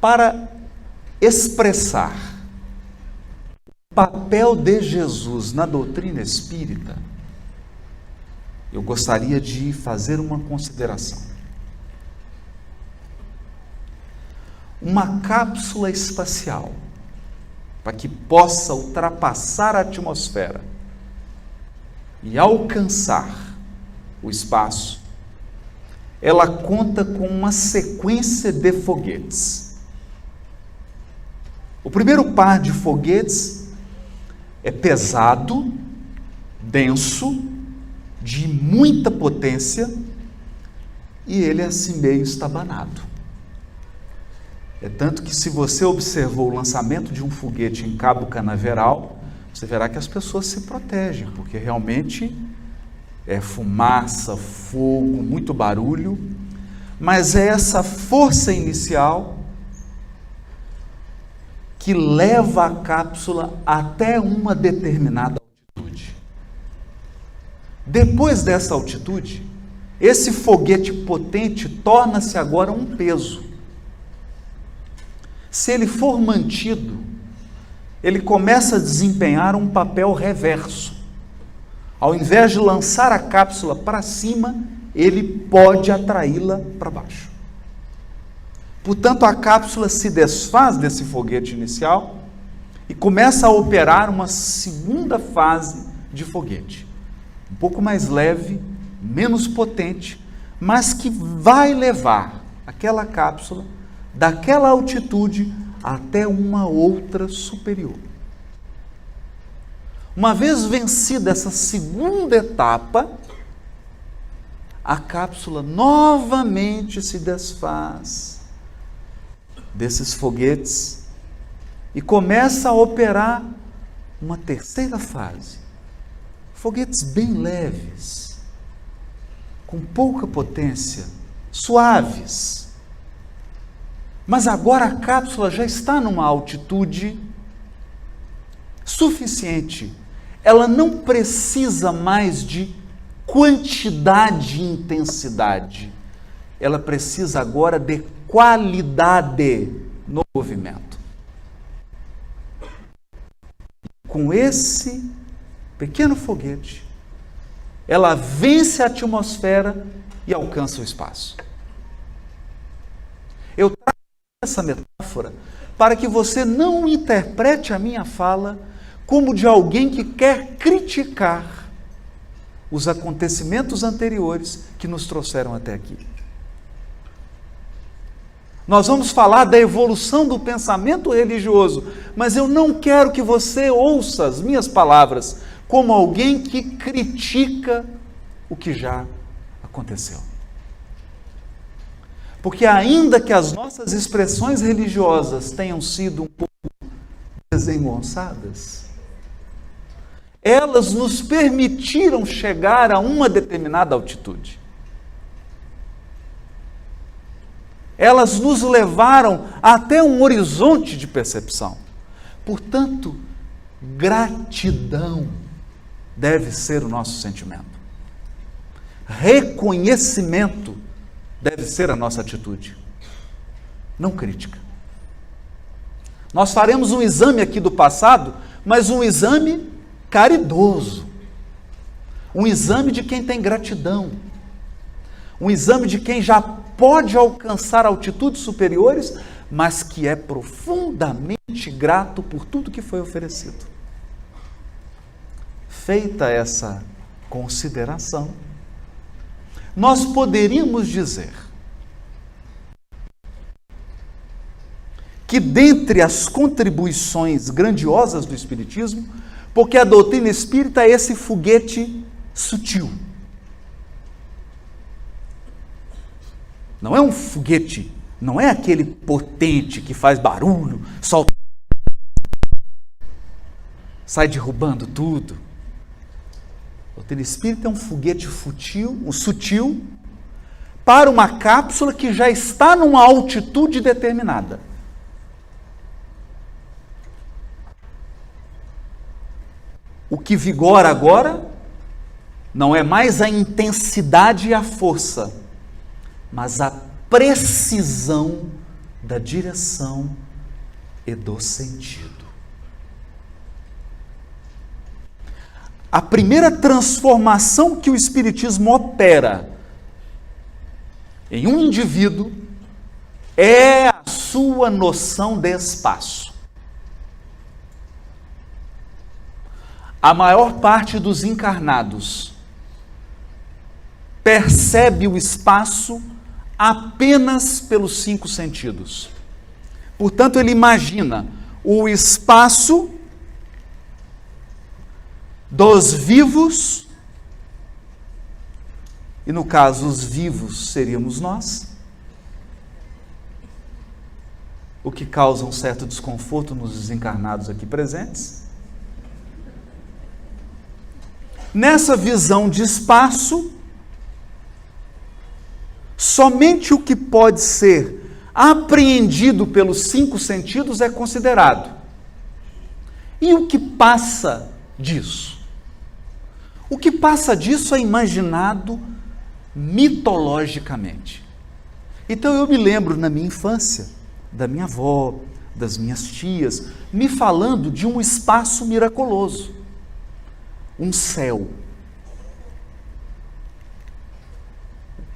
para expressar o papel de Jesus na doutrina espírita, eu gostaria de fazer uma consideração. Uma cápsula espacial, para que possa ultrapassar a atmosfera e alcançar o espaço, ela conta com uma sequência de foguetes. O primeiro par de foguetes é pesado, denso, de muita potência, e ele é assim meio estabanado. É tanto que, se você observou o lançamento de um foguete em Cabo Canaveral, você verá que as pessoas se protegem, porque realmente é fumaça, fogo, muito barulho, mas é essa força inicial que leva a cápsula até uma determinada altitude. Depois dessa altitude, esse foguete potente torna-se agora um peso. Se ele for mantido, ele começa a desempenhar um papel reverso. Ao invés de lançar a cápsula para cima, ele pode atraí-la para baixo. Portanto, a cápsula se desfaz desse foguete inicial e começa a operar uma segunda fase de foguete, um pouco mais leve, menos potente, mas que vai levar aquela cápsula daquela altitude até uma outra superior. Uma vez vencida essa segunda etapa, a cápsula novamente se desfaz desses foguetes e começa a operar uma terceira fase. Foguetes bem leves, com pouca potência, suaves. Mas agora a cápsula já está numa altitude suficiente. Ela não precisa mais de quantidade e intensidade. Ela precisa agora de qualidade no movimento. Com esse pequeno foguete, ela vence a atmosfera e alcança o espaço. Eu trago essa metáfora para que você não interprete a minha fala como de alguém que quer criticar os acontecimentos anteriores que nos trouxeram até aqui. Nós vamos falar da evolução do pensamento religioso, mas eu não quero que você ouça as minhas palavras como alguém que critica o que já aconteceu. Porque ainda que as nossas expressões religiosas tenham sido um pouco desengonçadas, elas nos permitiram chegar a uma determinada altitude. Elas nos levaram até um horizonte de percepção. Portanto, gratidão deve ser o nosso sentimento. Reconhecimento deve ser a nossa atitude, não crítica. Nós faremos um exame aqui do passado, mas um exame caridoso, um exame de quem tem gratidão, um exame de quem já pode alcançar altitudes superiores, mas que é profundamente grato por tudo que foi oferecido. Feita essa consideração, nós poderíamos dizer que dentre as contribuições grandiosas do Espiritismo, porque a doutrina espírita é esse foguete sutil. Não é um foguete, não é aquele potente que faz barulho, solta, sai derrubando tudo. A doutrina espírita é um foguete sutil, para uma cápsula que já está numa altitude determinada. O que vigora agora não é mais a intensidade e a força, mas a precisão da direção e do sentido. A primeira transformação que o Espiritismo opera em um indivíduo é a sua noção de espaço. A maior parte dos encarnados percebe o espaço apenas pelos 5 sentidos. Portanto, ele imagina o espaço dos vivos, e no caso os vivos seríamos nós, o que causa um certo desconforto nos desencarnados aqui presentes. Nessa visão de espaço, somente o que pode ser apreendido pelos 5 sentidos é considerado. E o que passa disso? O que passa disso é imaginado mitologicamente. Então eu me lembro na minha infância, da minha avó, das minhas tias, me falando de um espaço miraculoso, um céu.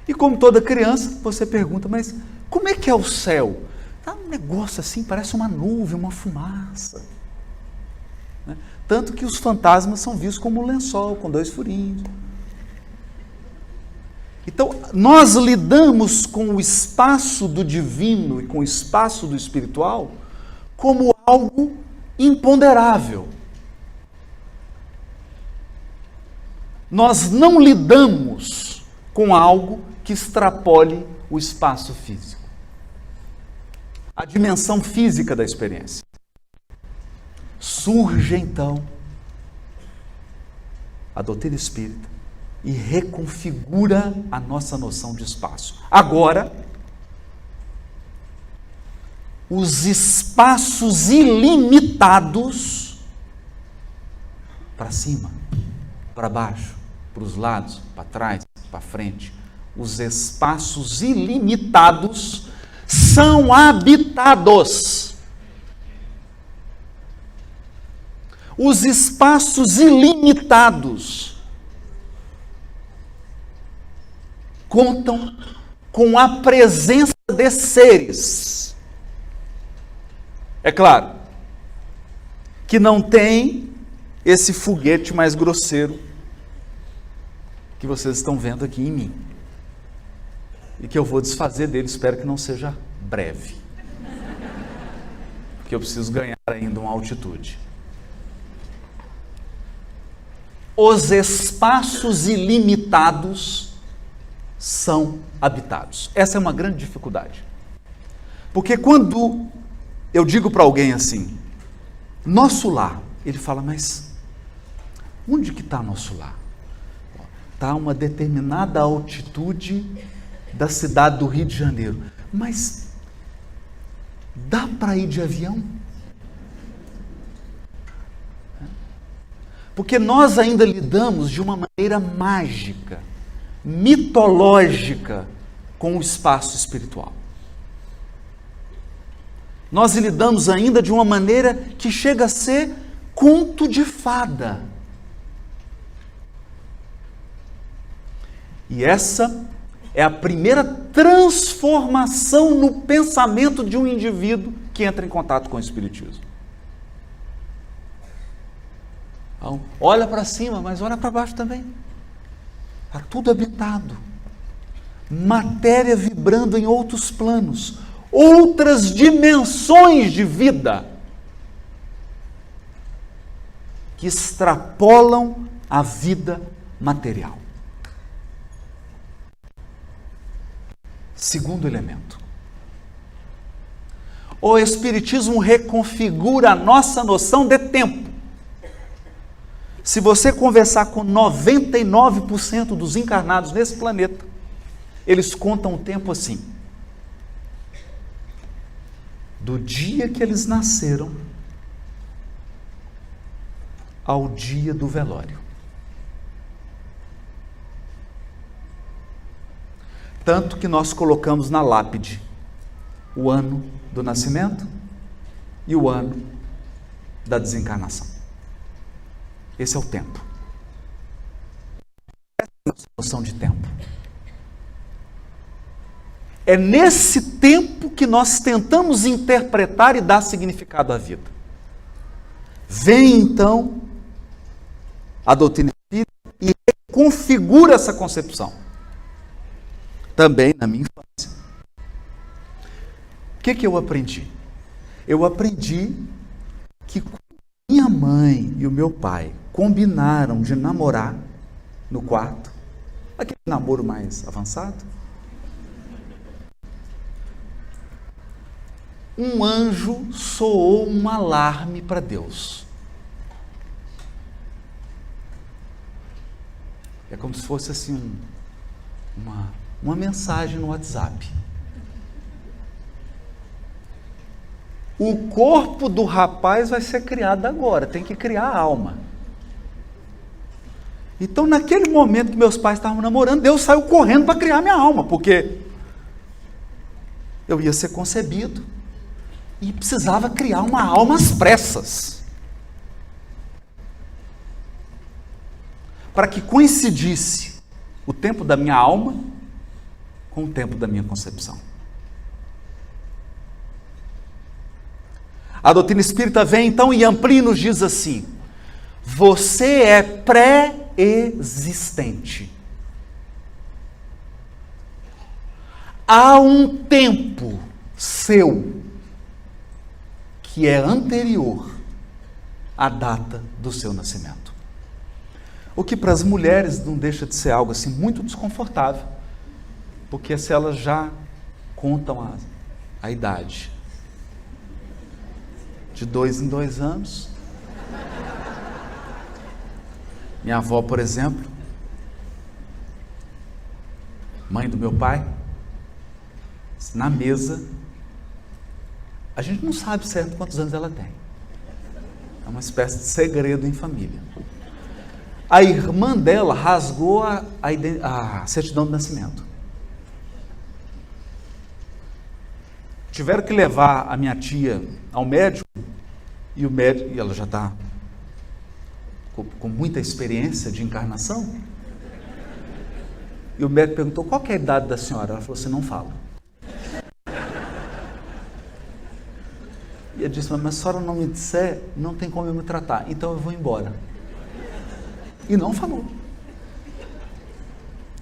E como toda criança, você pergunta, mas como é que é o céu? Tá um negócio assim, parece uma nuvem, uma fumaça. Né? Tanto que os fantasmas são vistos como um lençol, com 2 furinhos. Então, nós lidamos com o espaço do divino e com o espaço do espiritual como algo imponderável. Nós não lidamos com algo que extrapole o espaço físico, a dimensão física da experiência. Surge então a doutrina espírita e reconfigura a nossa noção de espaço. Agora, os espaços ilimitados para cima, para baixo, para os lados, para trás, para frente, os espaços ilimitados são habitados. Os espaços ilimitados contam com a presença de seres. É claro que não tem esse foguete mais grosseiro que vocês estão vendo aqui em mim. E que eu vou desfazer dele, espero que não seja breve. Porque eu preciso ganhar ainda uma altitude. Os espaços ilimitados são habitados. Essa é uma grande dificuldade. Porque quando eu digo para alguém assim, nosso lar, ele fala, mas onde que está nosso lar? Está a uma determinada altitude da cidade do Rio de Janeiro. Mas dá para ir de avião? Porque nós ainda lidamos de uma maneira mágica, mitológica, com o espaço espiritual. Nós lidamos ainda de uma maneira que chega a ser conto de fada. E essa é a primeira transformação no pensamento de um indivíduo que entra em contato com o Espiritismo. Então, olha para cima, mas olha para baixo também. Está tudo habitado. Matéria vibrando em outros planos, outras dimensões de vida que extrapolam a vida material. Segundo elemento. O Espiritismo reconfigura a nossa noção de tempo. Se você conversar com 99% dos encarnados nesse planeta, eles contam o tempo assim. Do dia que eles nasceram ao dia do velório. Tanto que nós colocamos na lápide o ano do nascimento e o ano da desencarnação. Esse é o tempo. Essa é a nossa noção de tempo. É nesse tempo que nós tentamos interpretar e dar significado à vida. Vem então a doutrina espírita e configura essa concepção. Também na minha infância. O que eu aprendi? Eu aprendi que minha mãe e o meu pai combinaram de namorar no quarto, aquele namoro mais avançado, um anjo soou um alarme para Deus. É como se fosse assim uma mensagem no WhatsApp. O corpo do rapaz vai ser criado agora, tem que criar a alma. Então, naquele momento que meus pais estavam namorando, Deus saiu correndo para criar minha alma, porque eu ia ser concebido e precisava criar uma alma às pressas, para que coincidisse o tempo da minha alma com o tempo da minha concepção. A doutrina espírita vem então e amplia e nos diz assim: você é pré-existente. Há um tempo seu que é anterior à data do seu nascimento. O que para as mulheres não deixa de ser algo assim muito desconfortável, porque se elas já contam a idade de 2 em 2 anos. Minha avó, por exemplo, mãe do meu pai, na mesa, a gente não sabe certo quantos anos ela tem. É uma espécie de segredo em família. A irmã dela rasgou a certidão de nascimento. Tiveram que levar a minha tia ao médico, e o médico, e ela já está com muita experiência de encarnação, e o médico perguntou: qual que é a idade da senhora? Ela falou assim: não falo. E eu disse: mas se a senhora não me disser, não tem como eu me tratar, então eu vou embora. E não falou.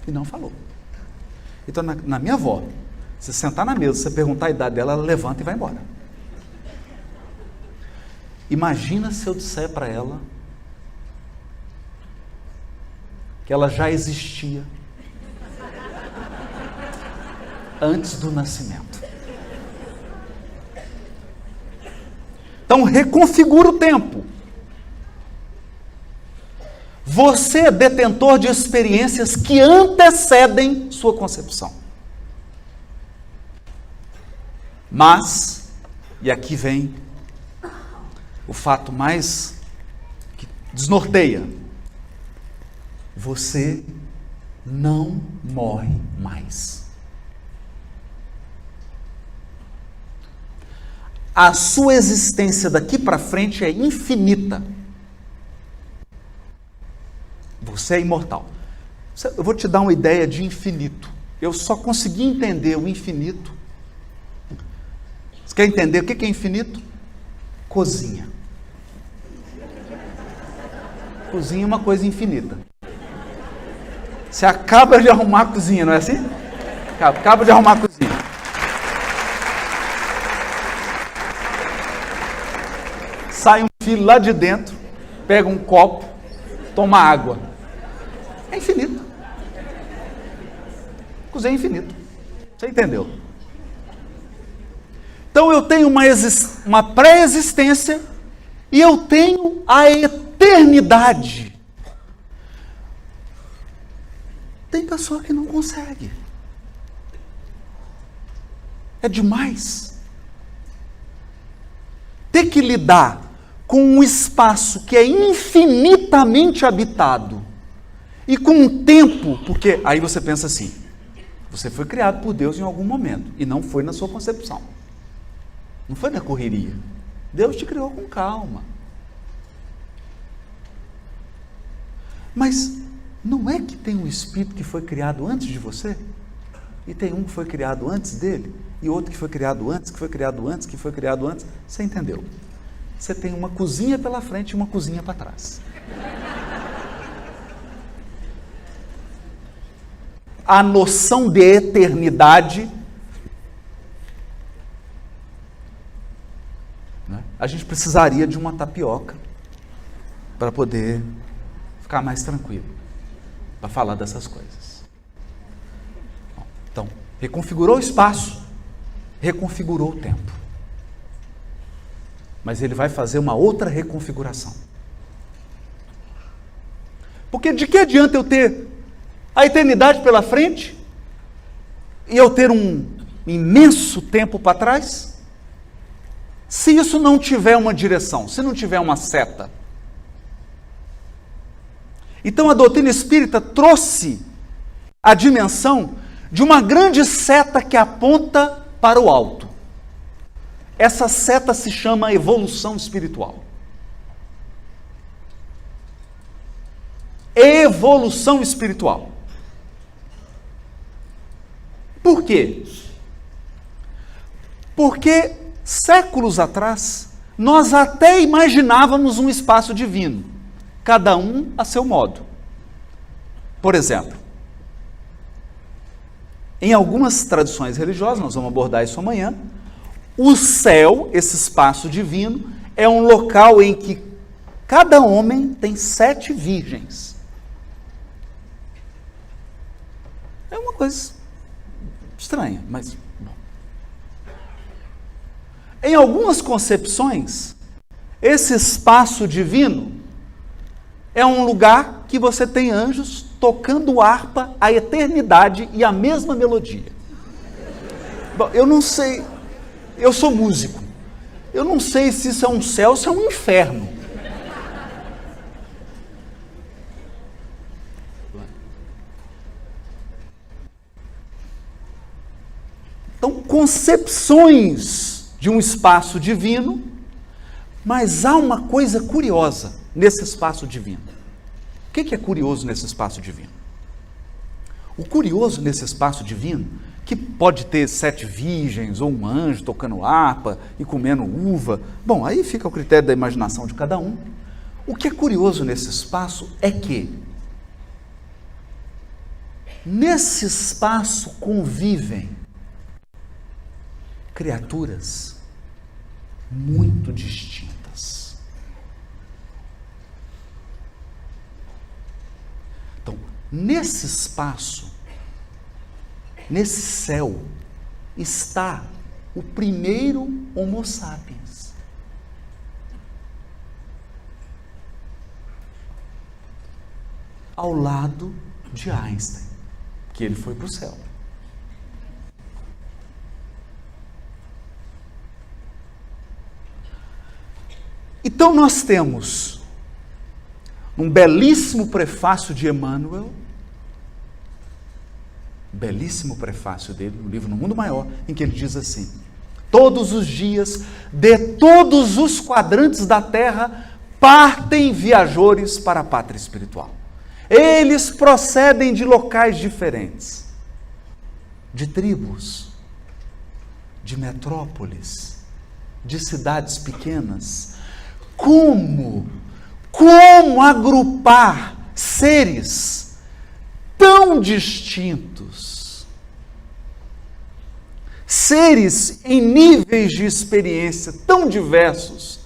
E não falou. Então, na minha avó, se sentar na mesa, você perguntar a idade dela, ela levanta e vai embora. Imagina se eu disser para ela que ela já existia antes do nascimento. Então, reconfigura o tempo. Você é detentor de experiências que antecedem sua concepção. Mas, e aqui vem o fato mais que desnorteia: você não morre mais. A sua existência daqui para frente é infinita. Você é imortal. Eu vou te dar uma ideia de infinito. Eu só consegui entender o infinito. Você quer entender o que é infinito? Cozinha. Cozinha é uma coisa infinita. Você acaba de arrumar a cozinha, não é assim? Acaba de arrumar a cozinha. Sai um filho lá de dentro, pega um copo, toma água. É infinito. Cozinha é infinito. Você entendeu? Então eu tenho uma pré-existência e eu tenho a eternidade. Tem pessoa que não consegue. É demais. Ter que lidar com um espaço que é infinitamente habitado e com um tempo, porque aí você pensa assim: você foi criado por Deus em algum momento e não foi na sua concepção. Não foi na correria. Deus te criou com calma. Mas não é que tem um espírito que foi criado antes de você? E tem um que foi criado antes dele? E outro que foi criado antes, que foi criado antes, que foi criado antes? Você entendeu? Você tem uma cozinha pela frente e uma cozinha para trás. A noção de eternidade, né? A gente precisaria de uma tapioca para poder ficar mais tranquilo, para falar dessas coisas. Então, reconfigurou o espaço, reconfigurou o tempo. Mas ele vai fazer uma outra reconfiguração. Porque de que adianta eu ter a eternidade pela frente e eu ter um imenso tempo para trás, se isso não tiver uma direção, se não tiver uma seta? Então a doutrina espírita trouxe a dimensão de uma grande seta que aponta para o alto. Essa seta se chama evolução espiritual. Evolução espiritual. Por quê? Porque séculos atrás, nós até imaginávamos um espaço divino, cada um a seu modo. Por exemplo, em algumas tradições religiosas, nós vamos abordar isso amanhã, o céu, esse espaço divino, é um local em que cada homem tem 7 virgens. É uma coisa estranha, mas... bom. Em algumas concepções, esse espaço divino é um lugar que você tem anjos tocando harpa a eternidade e a mesma melodia. Bom, eu não sei, eu sou músico, eu não sei se isso é um céu ou se é um inferno. Então, concepções de um espaço divino, mas há uma coisa curiosa nesse espaço divino. O que é curioso nesse espaço divino? O curioso nesse espaço divino, que pode ter 7 virgens, ou um anjo tocando harpa e comendo uva, bom, aí fica o critério da imaginação de cada um. O que é curioso nesse espaço é que nesse espaço convivem criaturas muito distintas. Então, nesse espaço, nesse céu, está o primeiro Homo sapiens. Ao lado de Einstein, que ele foi para o céu. Então nós temos um belíssimo prefácio de Emmanuel, belíssimo prefácio dele, no livro No Mundo Maior, em que ele diz assim: todos os dias, de todos os quadrantes da Terra, partem viajores para a pátria espiritual. Eles procedem de locais diferentes, de tribos, de metrópoles, de cidades pequenas. Como agrupar seres tão distintos, seres em níveis de experiência tão diversos,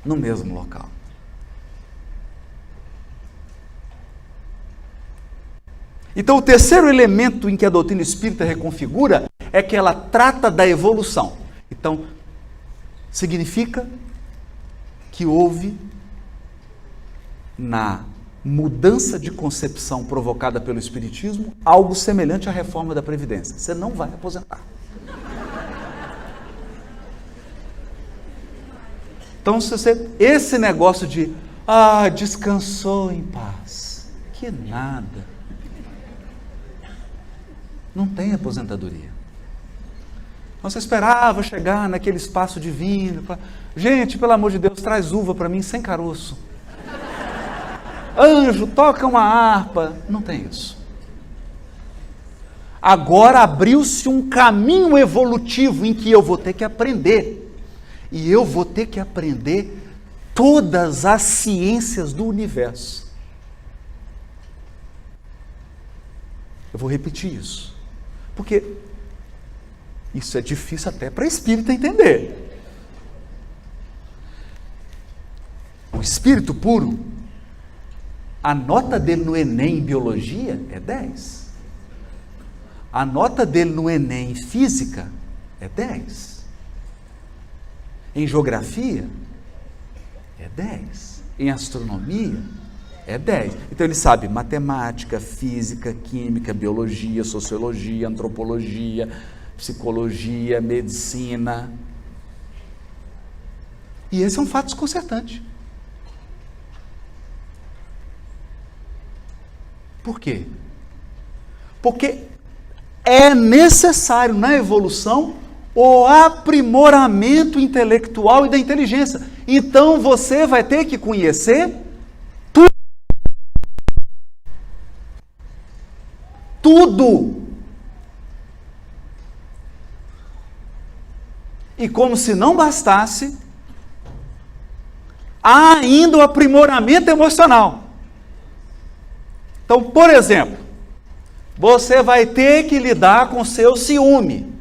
no mesmo local? Então, o terceiro elemento em que a doutrina espírita reconfigura é que ela trata da evolução. Então, significa que houve, na mudança de concepção provocada pelo Espiritismo, algo semelhante à reforma da Previdência. Você não vai aposentar. Então, esse negócio de, descansou em paz, que nada. Não tem aposentadoria. Você esperava chegar naquele espaço divino. Gente, pelo amor de Deus, traz uva para mim sem caroço. Anjo, toca uma harpa. Não tem isso. Agora abriu-se um caminho evolutivo em que eu vou ter que aprender. E eu vou ter que aprender todas as ciências do universo. Eu vou repetir isso. Porque isso é difícil até para espírito entender. O espírito puro, a nota dele no Enem em biologia é 10. A nota dele no Enem em física é 10. Em geografia é 10. Em astronomia é 10. Então ele sabe matemática, física, química, biologia, sociologia, antropologia, psicologia, medicina. E esse é um fato desconcertante. Por quê? Porque é necessário na evolução o aprimoramento intelectual e da inteligência. Então você vai ter que conhecer tudo. Tudo. E como se não bastasse, há ainda o aprimoramento emocional. Então, por exemplo, você vai ter que lidar com seu ciúme.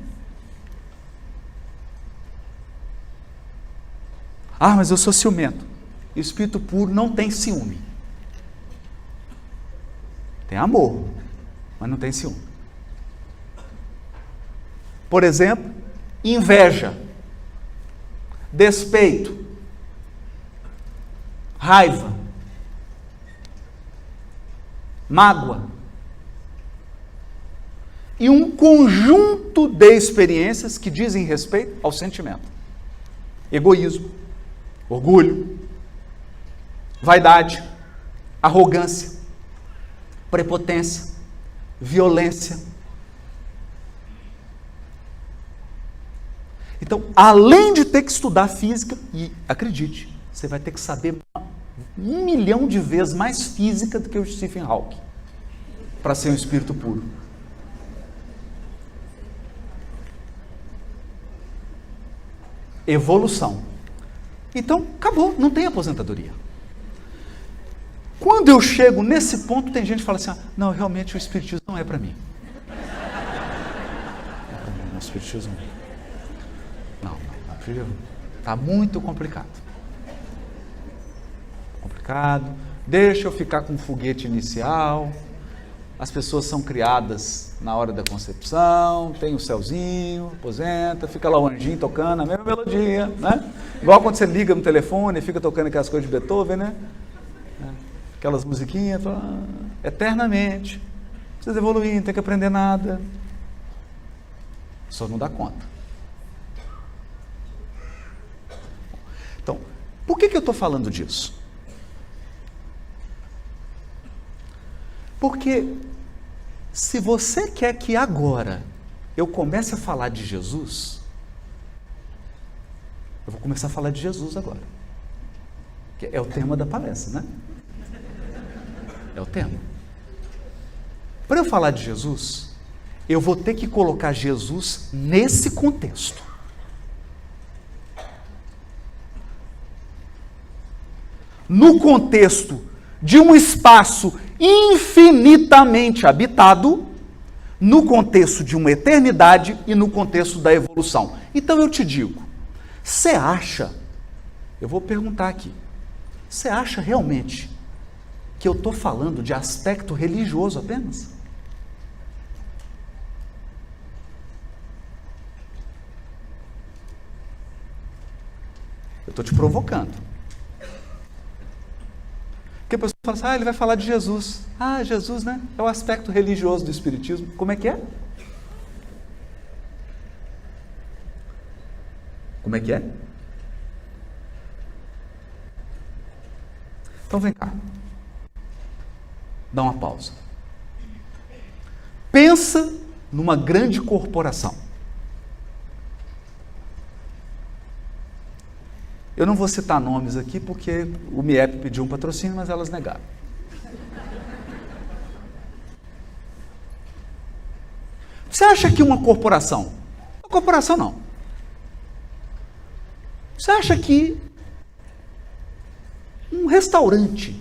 Ah, mas eu sou ciumento. O espírito puro não tem ciúme. Tem amor, mas não tem ciúme. Por exemplo, inveja, despeito, raiva, mágoa e um conjunto de experiências que dizem respeito ao sentimento. Egoísmo, orgulho, vaidade, arrogância, prepotência, violência. Então, além de ter que estudar física, e acredite, você vai ter que saber 1 milhão de vezes mais física do que o Stephen Hawking, para ser um espírito puro. Evolução. Então, acabou, não tem aposentadoria. Quando eu chego nesse ponto, tem gente que fala assim, não, realmente o espiritismo não é para mim. Não é para mim, o espiritismo não, está muito complicado. Deixa eu ficar com o foguete inicial. As pessoas são criadas na hora da concepção, tem o céuzinho, aposenta, fica lá o anjinho tocando a mesma melodia, né? Igual quando você liga no telefone e fica tocando aquelas coisas de Beethoven, né? Aquelas musiquinhas, eternamente. Não precisa evoluir, não tem que aprender nada. Só não dá conta. Então, por que eu estou falando disso? Porque se você quer que agora eu comece a falar de Jesus, eu vou começar a falar de Jesus agora. Que é o tema da palestra, né? É o tema. Para eu falar de Jesus, eu vou ter que colocar Jesus nesse contexto. No contexto de um espaço infinitamente habitado, no contexto de uma eternidade e no contexto da evolução. Então eu te digo, você acha, eu vou perguntar aqui, você acha realmente que eu estou falando de aspecto religioso apenas? Eu estou te provocando. Porque a pessoa fala assim, ele vai falar de Jesus. Jesus, né? É o aspecto religioso do espiritismo. Como é que é? Como é que é? Então vem cá. Dá uma pausa. Pensa numa grande corporação. Eu não vou citar nomes aqui porque o MIEP pediu um patrocínio, mas elas negaram. Você acha que uma corporação não. Você acha que um restaurante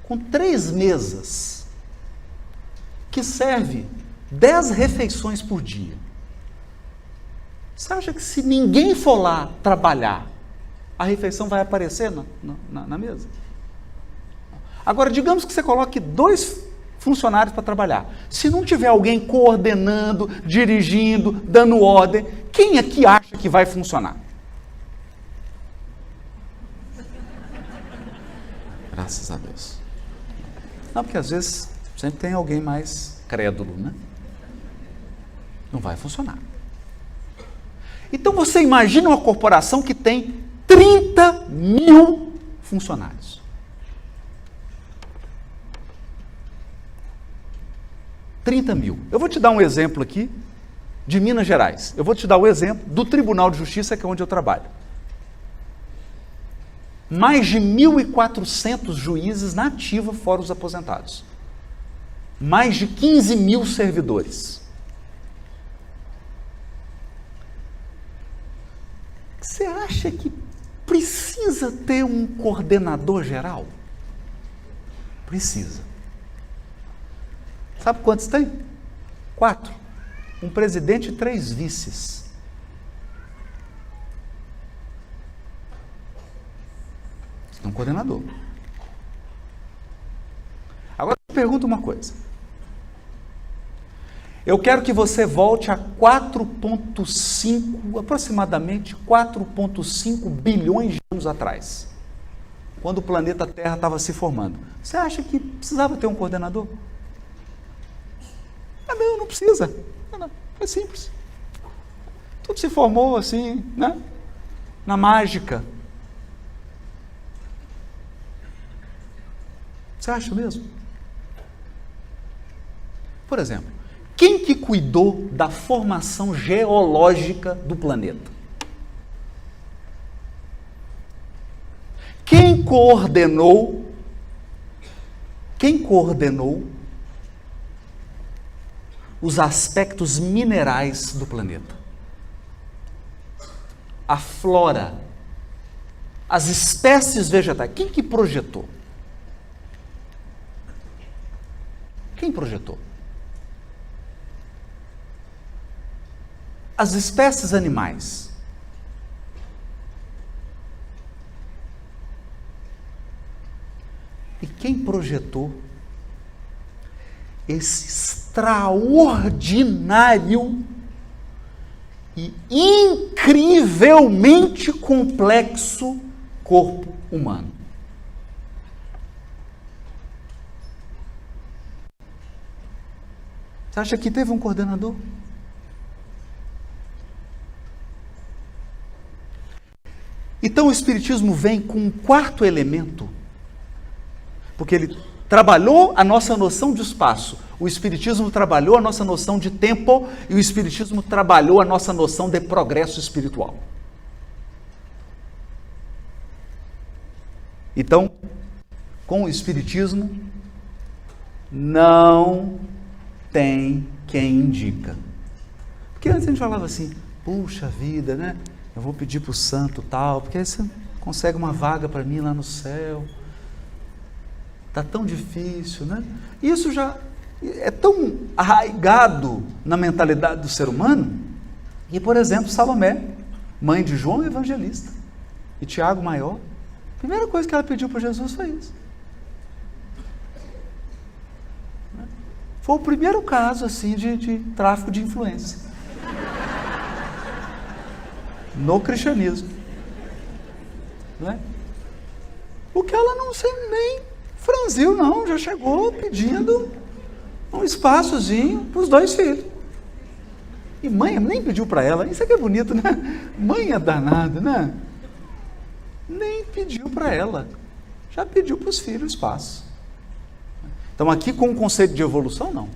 com 3 mesas, que serve 10 refeições por dia, você acha que se ninguém for lá trabalhar, a refeição vai aparecer na mesa? Agora, digamos que você coloque 2 funcionários para trabalhar. Se não tiver alguém coordenando, dirigindo, dando ordem, quem é que acha que vai funcionar? Graças a Deus. Não, porque às vezes sempre tem alguém mais crédulo, né? Não vai funcionar. Então você imagina uma corporação que tem 30 mil funcionários. 30 mil. Eu vou te dar um exemplo aqui de Minas Gerais. Eu vou te dar o exemplo do Tribunal de Justiça, que é onde eu trabalho. Mais de 1.400 juízes na ativa, fora os aposentados. Mais de 15 mil servidores. Você acha que precisa ter um coordenador geral? Precisa. Sabe quantos tem? 4. Um presidente e 3 vices. É um coordenador. Agora eu pergunto uma coisa. Eu quero que você volte a 4,5, aproximadamente 4,5 bilhões de anos atrás, quando o planeta Terra estava se formando. Você acha que precisava ter um coordenador? Não precisa. Não, é simples. Tudo se formou assim, né? Na mágica. Você acha mesmo? Por exemplo, quem que cuidou da formação geológica do planeta? Quem coordenou os aspectos minerais do planeta? A flora, as espécies vegetais. Quem que projetou? Quem projetou? As espécies animais. E quem projetou esse extraordinário e incrivelmente complexo corpo humano? Você acha que teve um coordenador? Então o Espiritismo vem com um 4º elemento, porque ele trabalhou a nossa noção de espaço, o Espiritismo trabalhou a nossa noção de tempo e o Espiritismo trabalhou a nossa noção de progresso espiritual. Então, com o Espiritismo, não tem quem indica. Porque antes a gente falava assim, puxa vida, né? Eu vou pedir para o santo tal, porque aí você consegue uma vaga para mim lá no céu. Está tão difícil, né? Isso já é tão arraigado na mentalidade do ser humano, que, por exemplo, Salomé, mãe de João Evangelista e Tiago Maior, a primeira coisa que ela pediu para Jesus foi isso. Foi o primeiro caso assim de tráfico de influência no cristianismo, não é? O que ela não sei nem franziu, não, já chegou pedindo um espaçozinho para os 2 filhos. E mãe nem pediu para ela, isso aqui é bonito, né? Mãe é danada, né? Nem pediu para ela, já pediu para os filhos espaço. Então aqui com o conceito de evolução, não.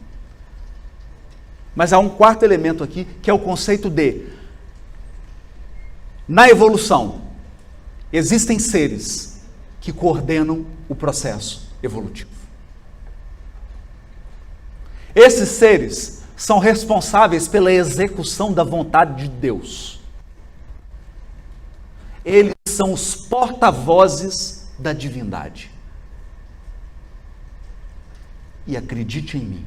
Mas há um 4º elemento aqui, que é o conceito de, na evolução, existem seres que coordenam o processo evolutivo. Esses seres são responsáveis pela execução da vontade de Deus. Eles são os porta-vozes da divindade. E acredite em mim,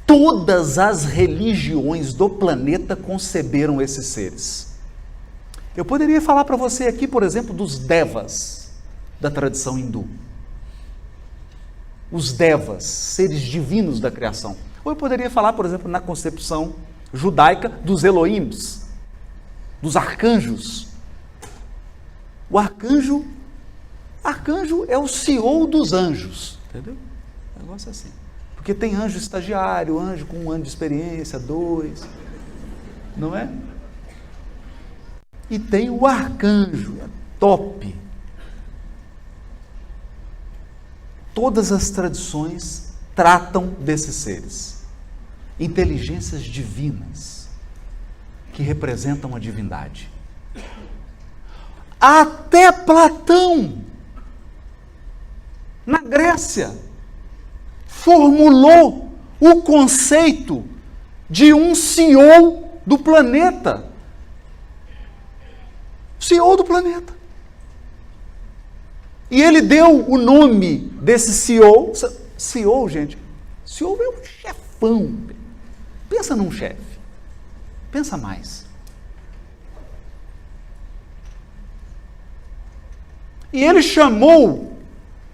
todas as religiões do planeta conceberam esses seres. Eu poderia falar para você aqui, por exemplo, dos Devas, da tradição hindu. Os Devas, seres divinos da criação. Ou eu poderia falar, por exemplo, na concepção judaica, dos Elohims, dos arcanjos. O arcanjo é o CEO dos anjos, entendeu? Um negócio assim. Porque tem anjo estagiário, anjo com 1 ano de experiência, 2, não é? E tem o arcanjo, é top. Todas as tradições tratam desses seres. Inteligências divinas, que representam a divindade. Até Platão, na Grécia, formulou o conceito de um CEO do planeta. CEO do planeta. E ele deu o nome desse CEO. CEO, gente, CEO é um chefão. Pensa num chefe. Pensa mais. E ele chamou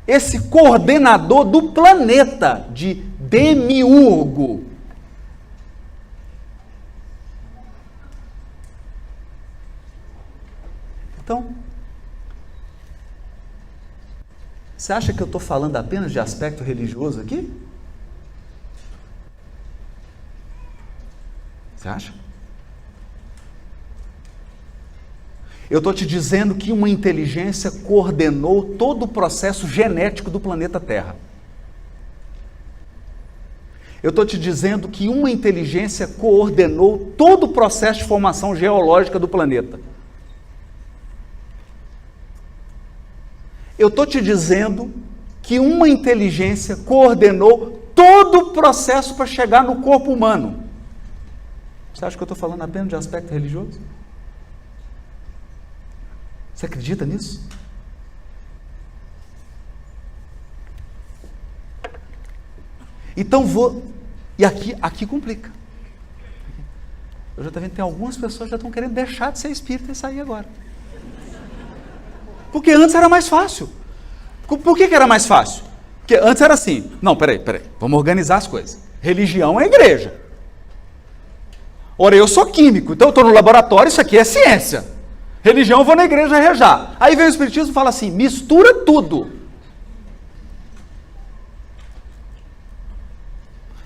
esse coordenador do planeta de Demiurgo. Então, você acha que eu estou falando apenas de aspecto religioso aqui? Você acha? Eu estou te dizendo que uma inteligência coordenou todo o processo genético do planeta Terra. Eu estou te dizendo que uma inteligência coordenou todo o processo de formação geológica do planeta. Eu estou te dizendo que uma inteligência coordenou todo o processo para chegar no corpo humano. Você acha que eu estou falando apenas de aspecto religioso? Você acredita nisso? Então e aqui complica. Eu já estou vendo que tem algumas pessoas que já estão querendo deixar de ser espírita e sair agora. Porque antes era mais fácil. Por que era mais fácil? Porque antes era assim, não, peraí, vamos organizar as coisas. Religião é igreja. Ora, eu sou químico, então eu estou no laboratório, isso aqui é ciência. Religião, eu vou na igreja rezar. Aí vem o Espiritismo e fala assim, mistura tudo.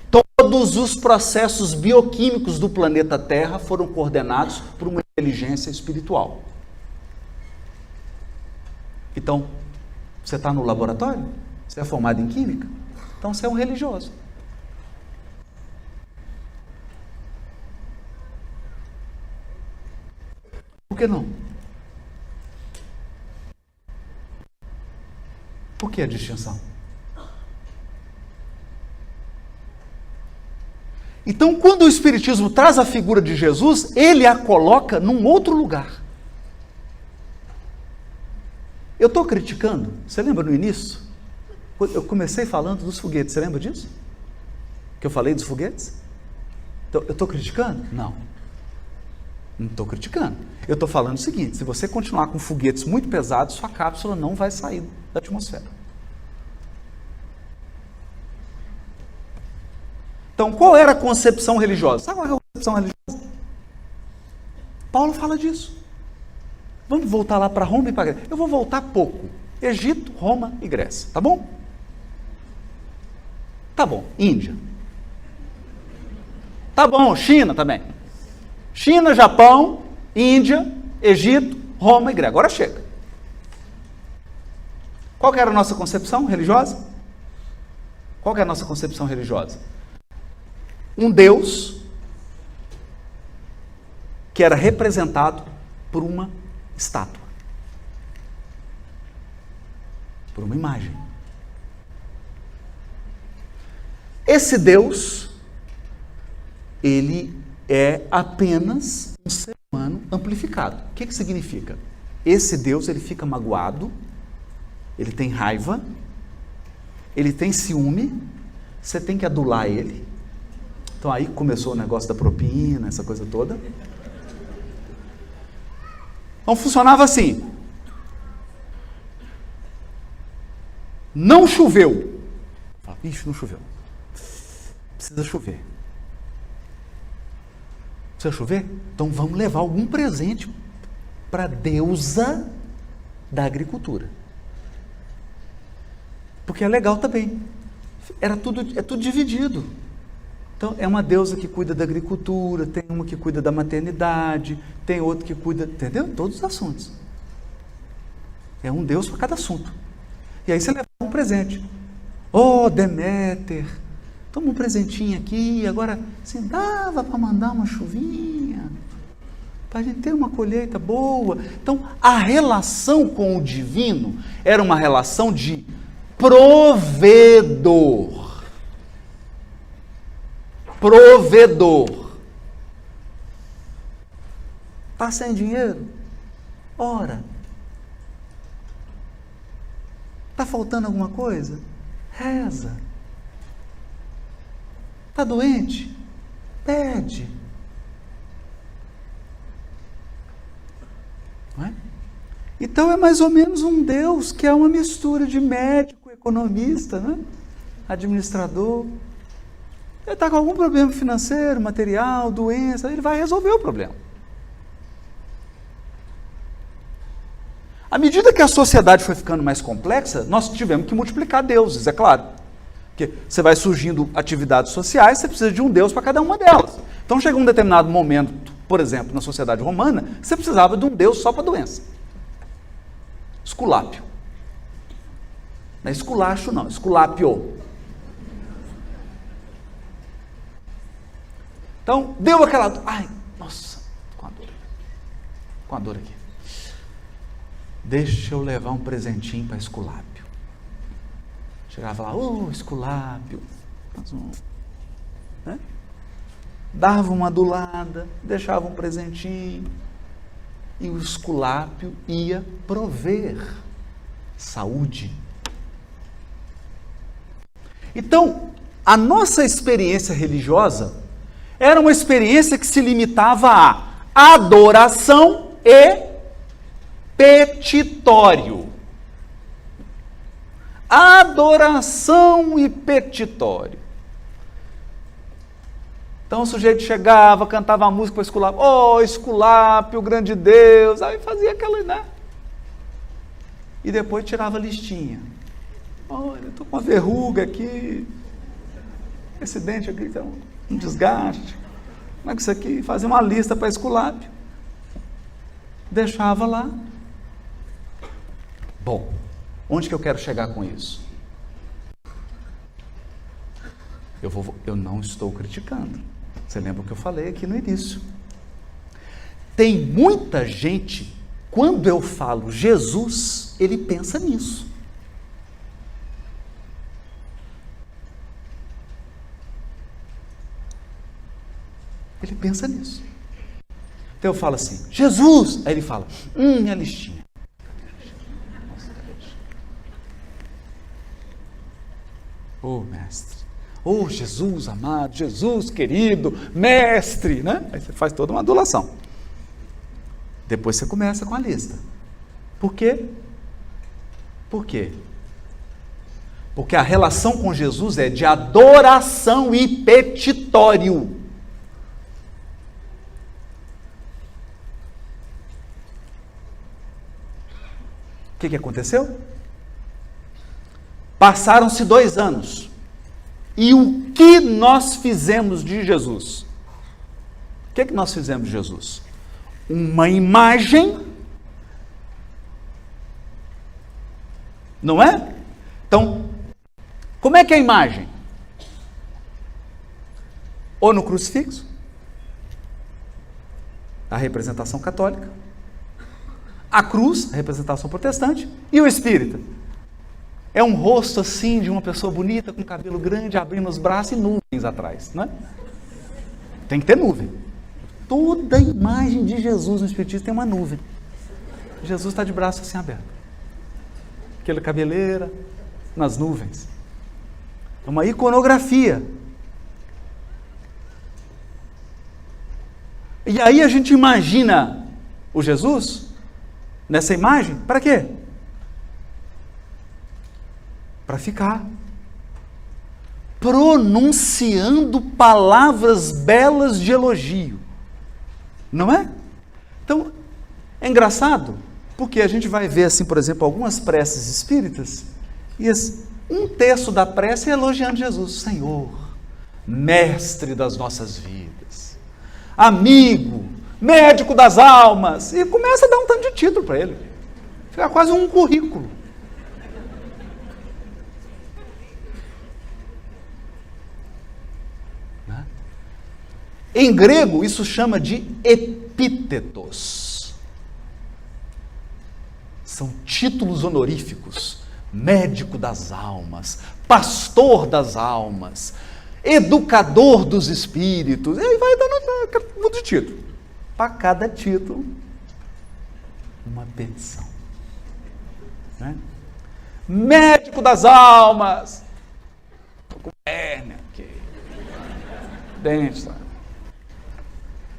Todos os processos bioquímicos do planeta Terra foram coordenados por uma inteligência espiritual. Então, você está no laboratório? Você é formado em química? Então você é um religioso. Por que não? Por que a distinção? Então, quando o Espiritismo traz a figura de Jesus, ele a coloca num outro lugar. Eu estou criticando, você lembra no início? Eu comecei falando dos foguetes, você lembra disso? Que eu falei dos foguetes? Então, eu estou criticando? Não estou criticando. Eu estou falando o seguinte, se você continuar com foguetes muito pesados, sua cápsula não vai sair da atmosfera. Então, qual era a concepção religiosa? Sabe qual é a concepção religiosa? Paulo fala disso. Vamos voltar lá para Roma e para Grécia. Eu vou voltar pouco. Egito, Roma e Grécia. Tá bom? Tá bom. Índia. Tá bom. China também. China, Japão, Índia, Egito, Roma e Grécia. Agora chega. Qual que era a nossa concepção religiosa? Qual que é a nossa concepção religiosa? Um Deus que era representado por uma estátua. por uma imagem. Esse Deus, ele é apenas um ser humano amplificado. O que significa? Esse Deus, ele fica magoado, ele tem raiva, ele tem ciúme, você tem que adular ele. Então aí começou o negócio da propina, essa coisa toda. Então funcionava assim. Não choveu. Ixi, não choveu. Precisa chover. Precisa chover? Então vamos levar algum presente para a deusa da agricultura. Porque é legal também. É tudo dividido. Então é uma deusa que cuida da agricultura, tem uma que cuida da maternidade, tem outra que cuida, entendeu? Todos os assuntos. É um deus para cada assunto. E aí você leva um presente. Oh, Deméter, toma um presentinho aqui, agora assim, dava para mandar uma chuvinha, para a gente ter uma colheita boa. Então, a relação com o divino era uma relação de provedor. Provedor. Está sem dinheiro? Ora. Está faltando alguma coisa? Reza. Está doente? Pede. Não é? Então é mais ou menos um Deus que é uma mistura de médico, economista, né? Administrador. Ele está com algum problema financeiro, material, doença, ele vai resolver o problema. À medida que a sociedade foi ficando mais complexa, nós tivemos que multiplicar deuses, é claro. Porque você vai surgindo atividades sociais, você precisa de um deus para cada uma delas. Então chega um determinado momento, por exemplo, na sociedade romana, você precisava de um deus só para a doença. Esculápio. Não é esculacho não, esculápio. Então, deu aquela... Ai, nossa, com a dor aqui. Deixa eu levar um presentinho para Esculápio. Chegava lá, Esculápio. Né? Dava uma adulada, deixava um presentinho. E o Esculápio ia prover saúde. Então, a nossa experiência religiosa era uma experiência que se limitava a adoração e petitório. Adoração e petitório. Então o sujeito chegava, cantava a música para Esculápio. Oh, Esculápio, grande Deus. Aí fazia aquela, né? E depois tirava a listinha. Olha, estou com uma verruga aqui. Esse dente aqui está um desgaste. Como é que isso aqui? Fazia uma lista para Esculápio. Deixava lá. Bom, onde que eu quero chegar com isso? Eu não estou criticando. Você lembra o que eu falei aqui no início? Tem muita gente, quando eu falo Jesus, ele pensa nisso. Ele pensa nisso. Então eu falo assim, Jesus! Aí ele fala, minha listinha. Oh, mestre. Oh, Jesus amado, Jesus querido, mestre, né? Aí você faz toda uma adulação. Depois você começa com a lista. Por quê? Por quê? Porque a relação com Jesus é de adoração e petitório. O que aconteceu? Passaram-se 2 anos. E o que nós fizemos de Jesus? O que nós fizemos de Jesus? Uma imagem, não é? Então, como é que é a imagem? Ou no crucifixo, a representação católica, a cruz, a representação protestante, e o espírita. É um rosto assim de uma pessoa bonita, com cabelo grande, abrindo os braços e nuvens atrás, não é? Tem que ter nuvem. Toda a imagem de Jesus no Espiritismo tem uma nuvem. Jesus está de braço assim aberto. Aquela cabeleira nas nuvens. É uma iconografia. E aí a gente imagina o Jesus nessa imagem, para quê? Para ficar pronunciando palavras belas de elogio, não é? Então, é engraçado, porque a gente vai ver assim, por exemplo, algumas preces espíritas, e um terço da prece é elogiando Jesus, Senhor, mestre das nossas vidas, amigo, médico das almas, e começa a dar um tanto de título para ele, fica quase um currículo. Em grego, isso chama de epítetos. São títulos honoríficos. Médico das almas, pastor das almas, educador dos espíritos. E aí vai dando um monte de título. Para cada título, uma petição. Né? Médico das almas. Estou com hérnia aqui. Dente, sabe?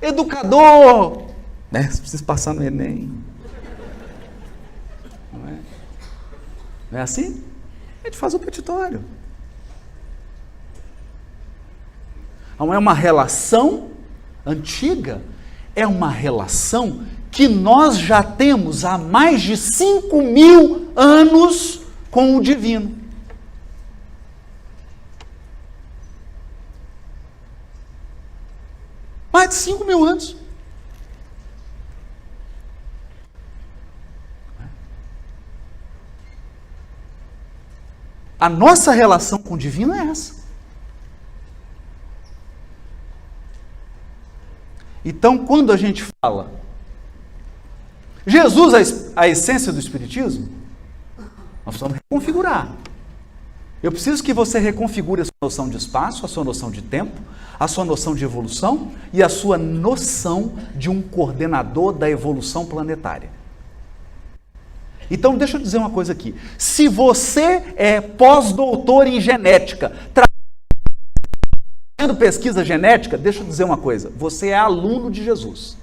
Educador, né? Precisa passar no Enem. Não é? Não é assim? A gente faz o petitório. Não é uma relação antiga, é uma relação que nós já temos há mais de 5.000 anos com o divino. Mais de 5.000 anos. A nossa relação com o divino é essa. Então, quando a gente fala Jesus, a essência do Espiritismo, nós precisamos reconfigurar. Eu preciso que você reconfigure a sua noção de espaço, a sua noção de tempo, a sua noção de evolução e a sua noção de um coordenador da evolução planetária. Então, deixa eu dizer uma coisa aqui. Se você é pós-doutor em genética, fazendo pesquisa genética, deixa eu dizer uma coisa. Você é aluno de Jesus.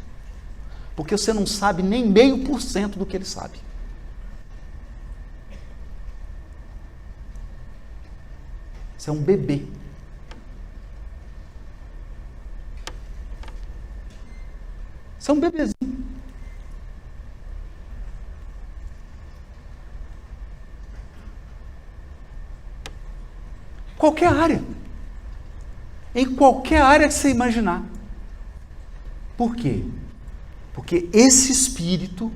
Porque você não sabe nem 0,5% do que ele sabe. Você é um bebê. Você é um bebezinho. Qualquer área. Em qualquer área que você imaginar. Por quê? Porque esse espírito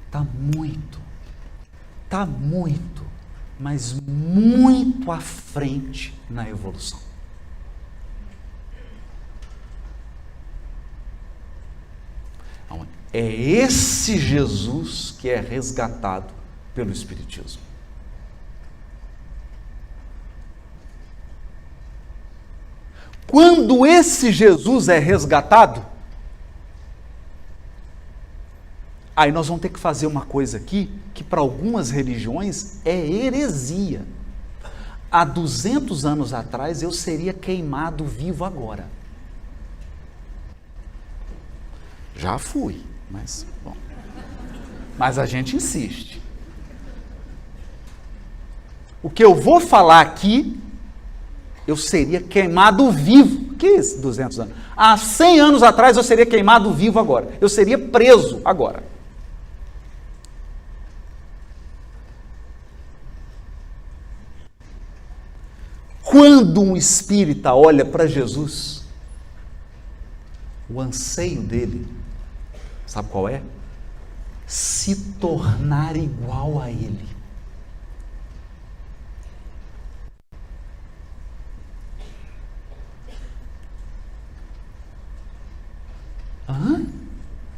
está muito, mas muito à frente na evolução. Então, é esse Jesus que é resgatado pelo Espiritismo. Quando esse Jesus é resgatado, aí nós vamos ter que fazer uma coisa aqui, que para algumas religiões é heresia. Há 200 anos atrás eu seria queimado vivo agora. Já fui, mas bom. Mas a gente insiste. O que eu vou falar aqui, eu seria queimado vivo. Que isso, 200 anos? Há 100 anos atrás eu seria queimado vivo agora. Eu seria preso agora. Quando um espírita olha para Jesus, o anseio dele, sabe qual é? Se tornar igual a ele.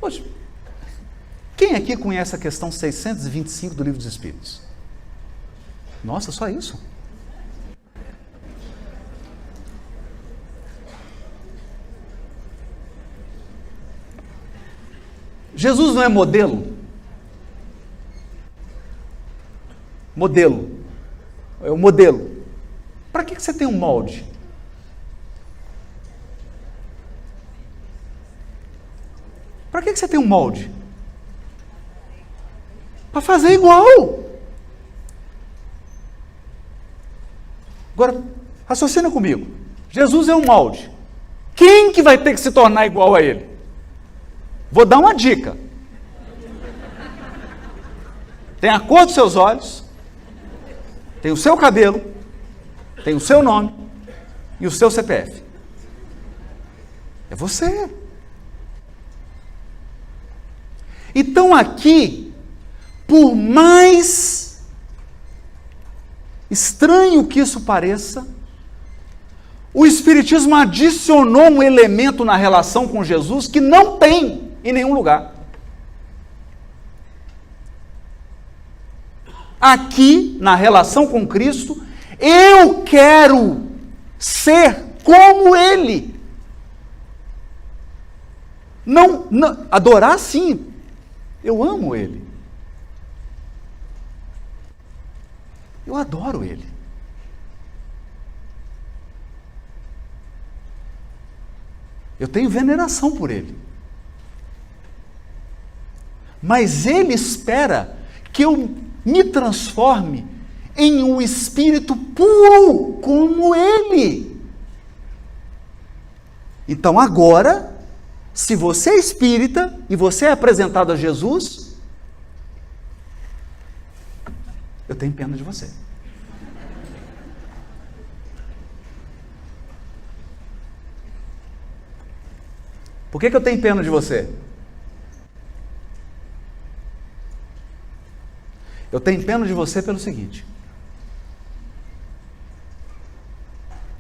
Poxa, Quem aqui conhece a questão 625 do Livro dos Espíritos? Nossa, só isso? Jesus não é modelo? Modelo. É o modelo. Para que você tem um molde? Para que você tem um molde? Para fazer igual. Agora, raciocina comigo. Jesus é um molde. Quem que vai ter que se tornar igual a ele? Vou dar uma dica. Tem a cor dos seus olhos, tem o seu cabelo, tem o seu nome e o seu CPF. É você. Então aqui, por mais estranho que isso pareça, o Espiritismo adicionou um elemento na relação com Jesus que não tem em nenhum lugar. Aqui, na relação com Cristo, eu quero ser como Ele. Não, adorar sim, eu amo Ele. Eu adoro Ele. Eu tenho veneração por Ele. Mas Ele espera que eu me transforme em um espírito puro como Ele. Então agora, se você é espírita e você é apresentado a Jesus, eu tenho pena de você. Por que eu tenho pena de você? Eu tenho pena de você pelo seguinte: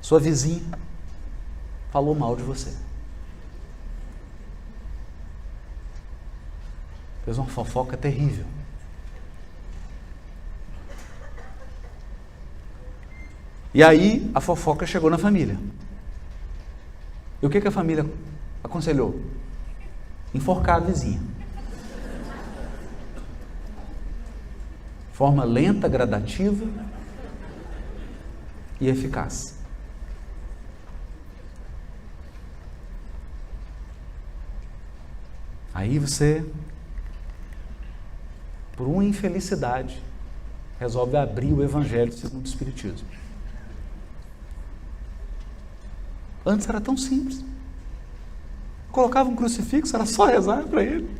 sua vizinha falou mal de você. Fez uma fofoca terrível. E aí a fofoca chegou na família. E o que a família aconselhou? Enforcar a vizinha. Forma lenta, gradativa e eficaz. Aí você, por uma infelicidade, resolve abrir o Evangelho segundo o Espiritismo. Antes era tão simples. Colocava um crucifixo, era só rezar para ele.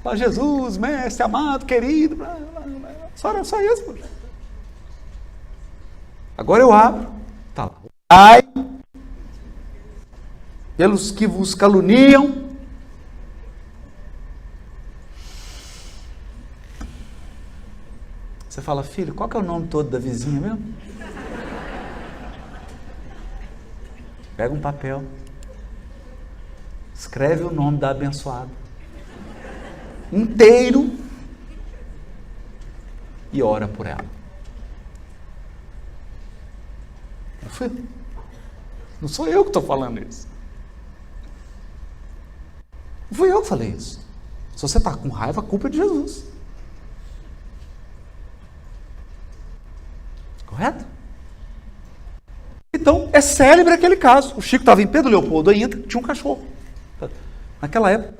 Falar, Jesus, mestre, amado, querido, blá, blá, blá. Só isso, poxa. Agora eu abro, está lá. Ai, pelos que vos caluniam. Você fala, filho, qual que é o nome todo da vizinha mesmo? Pega um papel, escreve o nome da abençoada inteiro e ora por ela. Não sou eu que estou falando isso. Não fui eu que falei isso. Se você está com raiva, a culpa é de Jesus. Correto? Então, é célebre aquele caso. O Chico estava em Pedro Leopoldo ainda, tinha um cachorro. Naquela época,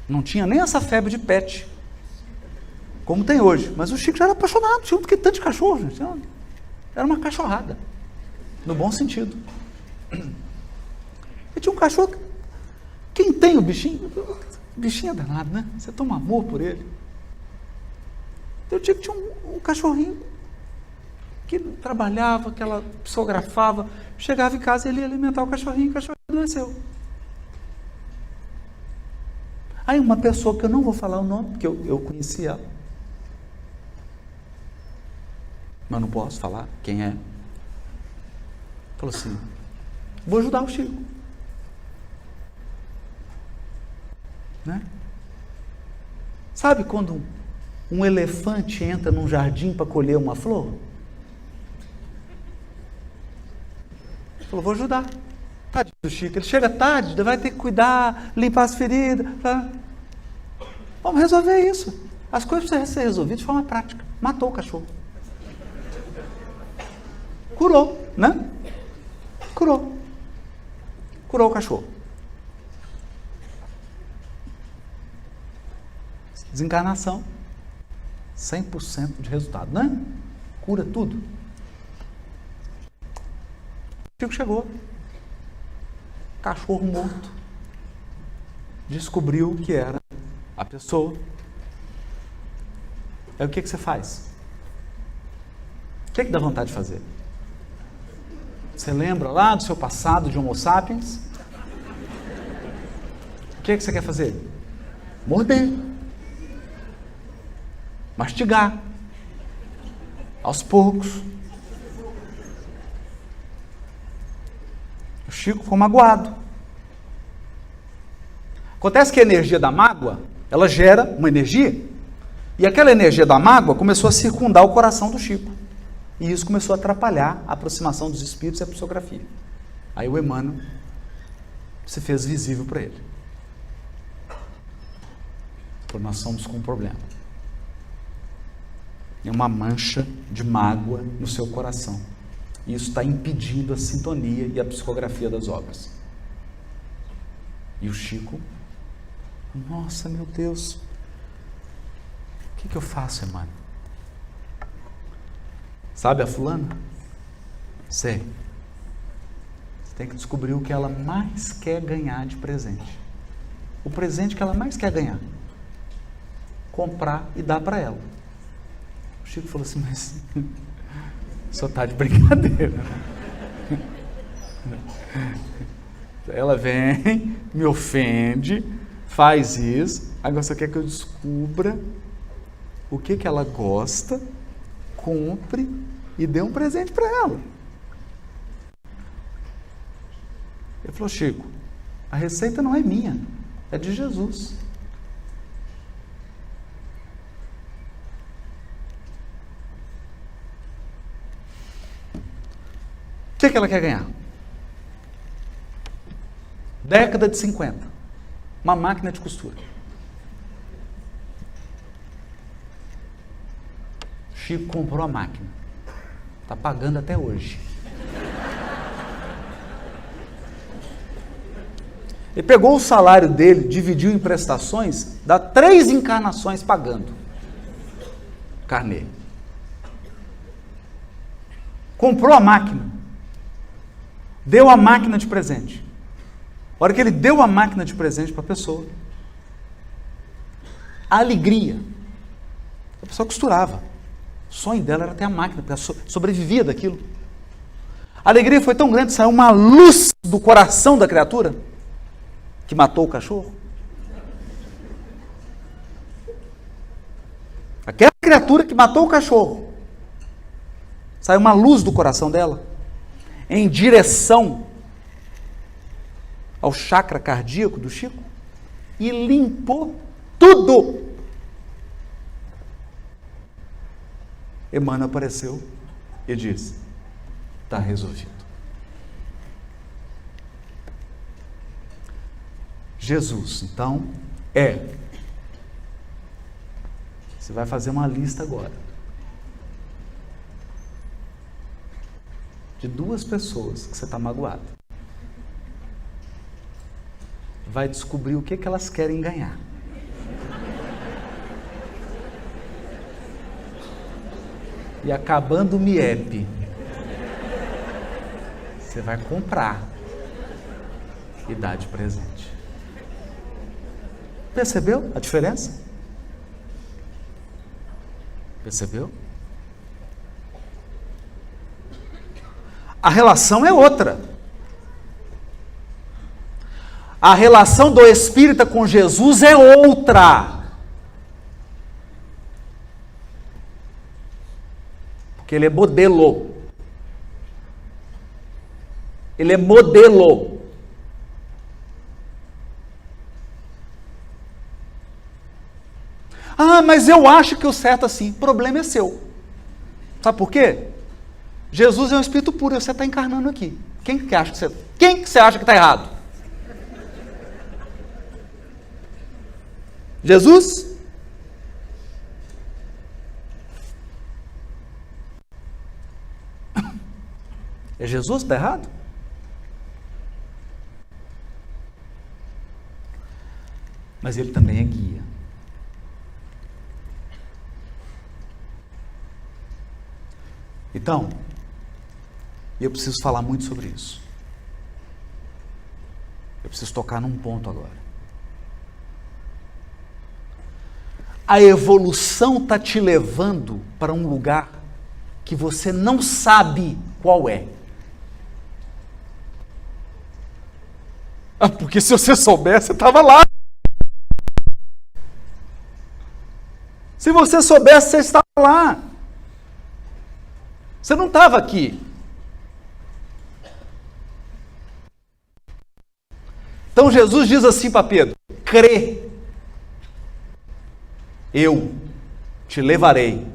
não tinha nem essa febre de pet, como tem hoje. Mas o Chico já era apaixonado, tinha tanto de cachorro, gente. Era uma cachorrada, no bom sentido. E tinha um cachorro, quem tem o bichinho é danado, né? Você toma amor por ele. Eu tinha um cachorrinho que trabalhava, que ela psicografava, chegava em casa e ele ia alimentar o cachorrinho adoeceu. Aí uma pessoa que eu não vou falar o nome, porque eu conheci ela, mas não posso falar quem é, falou assim, vou ajudar o Chico. Né? Sabe quando um elefante entra num jardim para colher uma flor? Ele falou, vou ajudar. Tadinho do Chico, ele chega tarde, vai ter que cuidar, limpar as feridas. Tá? Vamos resolver isso. As coisas precisam ser resolvidas de forma prática. Matou o cachorro. Curou, né? Curou o cachorro. Desencarnação, 100% de resultado, né? Cura tudo. O Chico chegou, cachorro morto, descobriu que era a pessoa. Aí o que você faz? O que dá vontade de fazer? Você lembra lá do seu passado de Homo sapiens? O que você quer fazer? Morder. Mastigar. Aos poucos. O Chico ficou magoado. Acontece que a energia da mágoa, ela gera uma energia, e aquela energia da mágoa começou a circundar o coração do Chico. E isso começou a atrapalhar a aproximação dos espíritos e a psicografia. Aí o Emmanuel se fez visível para ele. Porque nós somos com um problema. É uma mancha de mágoa no seu coração. E isso está impedindo a sintonia e a psicografia das obras. E o Chico, nossa, meu Deus, o que eu faço, Emmanuel? Sabe a fulana? Sei. Você tem que descobrir o que ela mais quer ganhar de presente. O presente que ela mais quer ganhar. Comprar e dar para ela. O Chico falou assim, mas só está de brincadeira. Ela vem, me ofende, faz isso, agora você quer que eu descubra o que ela gosta, compre e dê um presente para ela. Ele falou, Chico, a receita não é minha, é de Jesus. O que ela quer ganhar? Década de 50. Uma máquina de costura. Chico comprou a máquina. Está pagando até hoje. Ele pegou o salário dele, dividiu em prestações, dá 3 encarnações pagando. Carnê. Comprou a máquina. Deu a máquina de presente. A hora que ele deu a máquina de presente para a pessoa, a alegria. A pessoa costurava. O sonho dela era ter a máquina, porque ela sobrevivia daquilo. A alegria foi tão grande, saiu uma luz do coração da criatura que matou o cachorro. Aquela criatura que matou o cachorro, saiu uma luz do coração dela em direção ao chakra cardíaco do Chico e limpou tudo. Emmanuel apareceu e disse, está resolvido. Jesus, então, você vai fazer uma lista agora de 2 pessoas que você está magoado. Vai descobrir o que elas querem ganhar. E acabando o MIEP, você vai comprar e dar de presente. Percebeu a diferença? Percebeu? A relação é outra. A relação do espírita com Jesus é outra. Porque ele é modelo. Ele é modelo. Ah, mas eu acho que o certo é assim. O problema é seu. Sabe por quê? Jesus é um espírito puro e você está encarnando aqui. Quem que você acha que está errado? Jesus? É Jesus que está errado? Mas ele também é guia. Então, eu preciso falar muito sobre isso. Eu preciso tocar num ponto agora. A evolução está te levando para um lugar que você não sabe qual é. Ah, porque se você soubesse, você estava lá. Se você soubesse, você estava lá. Você não estava aqui. Então Jesus diz assim para Pedro: crê, eu te levarei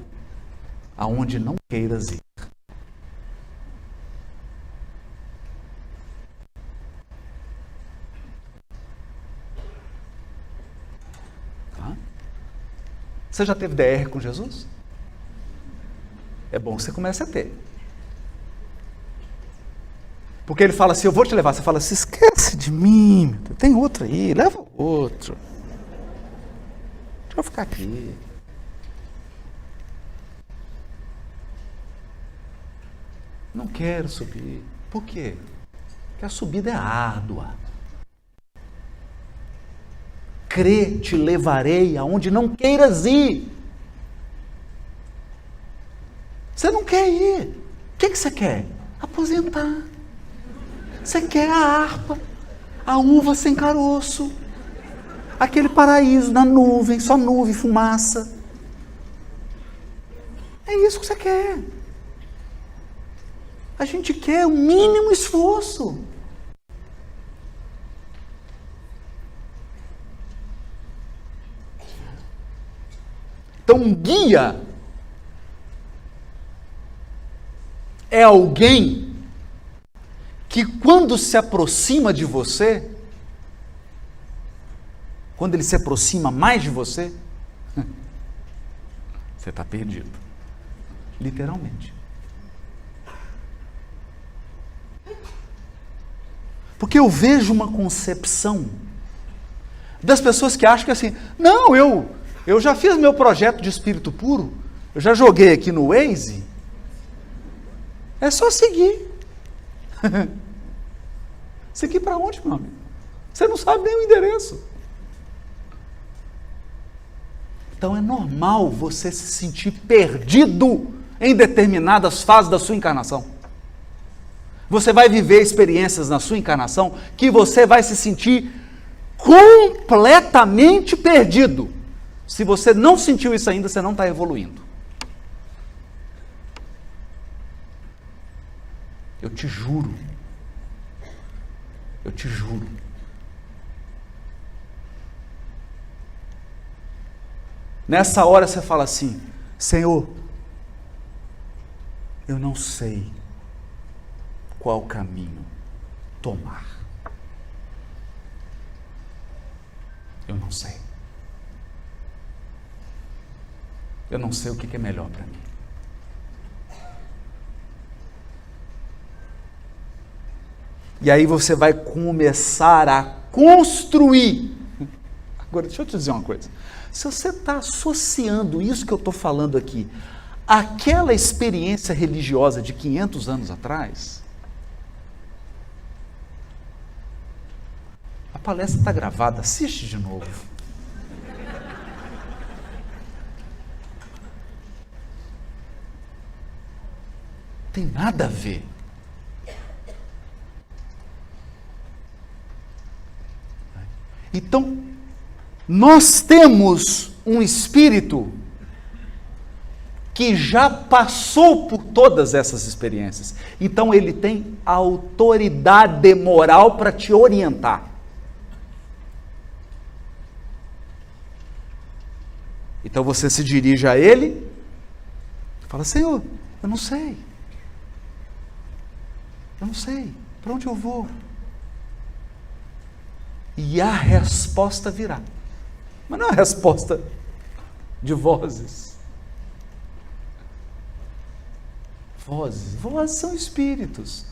aonde não queiras ir. Tá? Você já teve DR com Jesus? É bom que você comece a ter. Porque ele fala assim, eu vou te levar. Você fala assim, esquece de mim, tem outro aí, leva outro. Deixa eu ficar aqui. Não quero subir. Por quê? Porque a subida é árdua. Crê, te levarei aonde não queiras ir. Você não quer ir. O que você quer? Aposentar. Você quer a harpa, a uva sem caroço, aquele paraíso na nuvem, só nuvem, fumaça. É isso que você quer. A gente quer o mínimo esforço. Então, um guia é alguém que quando se aproxima de você, quando ele se aproxima mais de você, você está perdido. Literalmente. Porque eu vejo uma concepção das pessoas que acham que assim, não, eu já fiz meu projeto de espírito puro, eu já joguei aqui no Waze, é só seguir. Seguir para onde, meu amigo? Você não sabe nem o endereço. Então é normal você se sentir perdido em determinadas fases da sua encarnação. Você vai viver experiências na sua encarnação que você vai se sentir completamente perdido. Se você não sentiu isso ainda, você não está evoluindo. Eu te juro. Eu te juro. Nessa hora você fala assim, Senhor, eu não sei qual caminho tomar. Eu não sei. Eu não sei o que é melhor para mim. E aí você vai começar a construir. Agora, deixa eu te dizer uma coisa. Se você está associando isso que eu estou falando aqui àquela experiência religiosa de 500 anos atrás, a palestra está gravada, assiste de novo. Tem nada a ver. Então, nós temos um espírito que já passou por todas essas experiências. Então, ele tem autoridade moral para te orientar. Então você se dirige a Ele e fala: Senhor, eu não sei. Eu não sei. Para onde eu vou? E a resposta virá. Mas não é a resposta de vozes. Vozes são espíritos.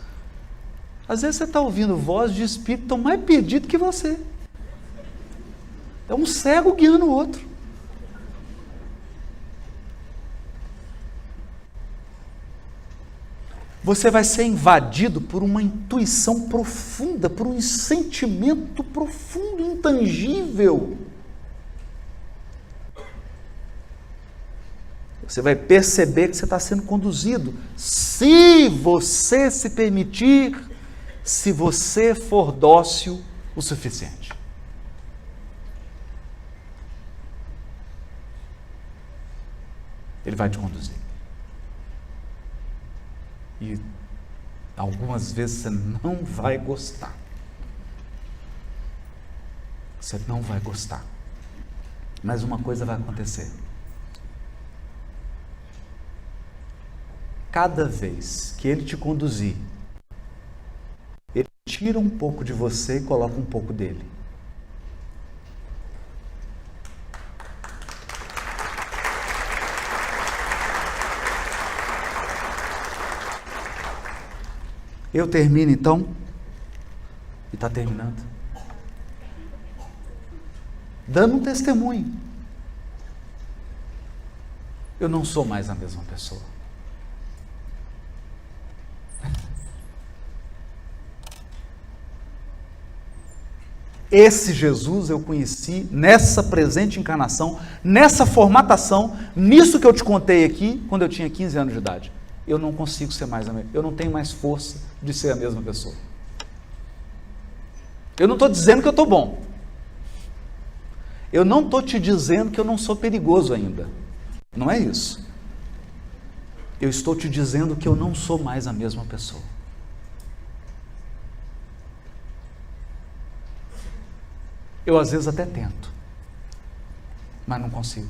Às vezes você está ouvindo voz de espírito tão mais perdido que você. É um cego guiando o outro. Você vai ser invadido por uma intuição profunda, por um sentimento profundo, intangível. Você vai perceber que você está sendo conduzido, se você se permitir, se você for dócil o suficiente. Ele vai te conduzir. E algumas vezes você não vai gostar. Você não vai gostar. Mas uma coisa vai acontecer. Cada vez que Ele te conduzir, Ele tira um pouco de você e coloca um pouco dele. Eu termino então, e está terminando, dando um testemunho. Eu não sou mais a mesma pessoa. Esse Jesus eu conheci nessa presente encarnação, nessa formatação, nisso que eu te contei aqui, quando eu tinha 15 anos de idade. Eu não consigo ser mais a mesma, eu não tenho mais força de ser a mesma pessoa. Eu não estou dizendo que eu estou bom. Eu não estou te dizendo que eu não sou perigoso ainda. Não é isso. Eu estou te dizendo que eu não sou mais a mesma pessoa. Eu às vezes até tento, mas não consigo.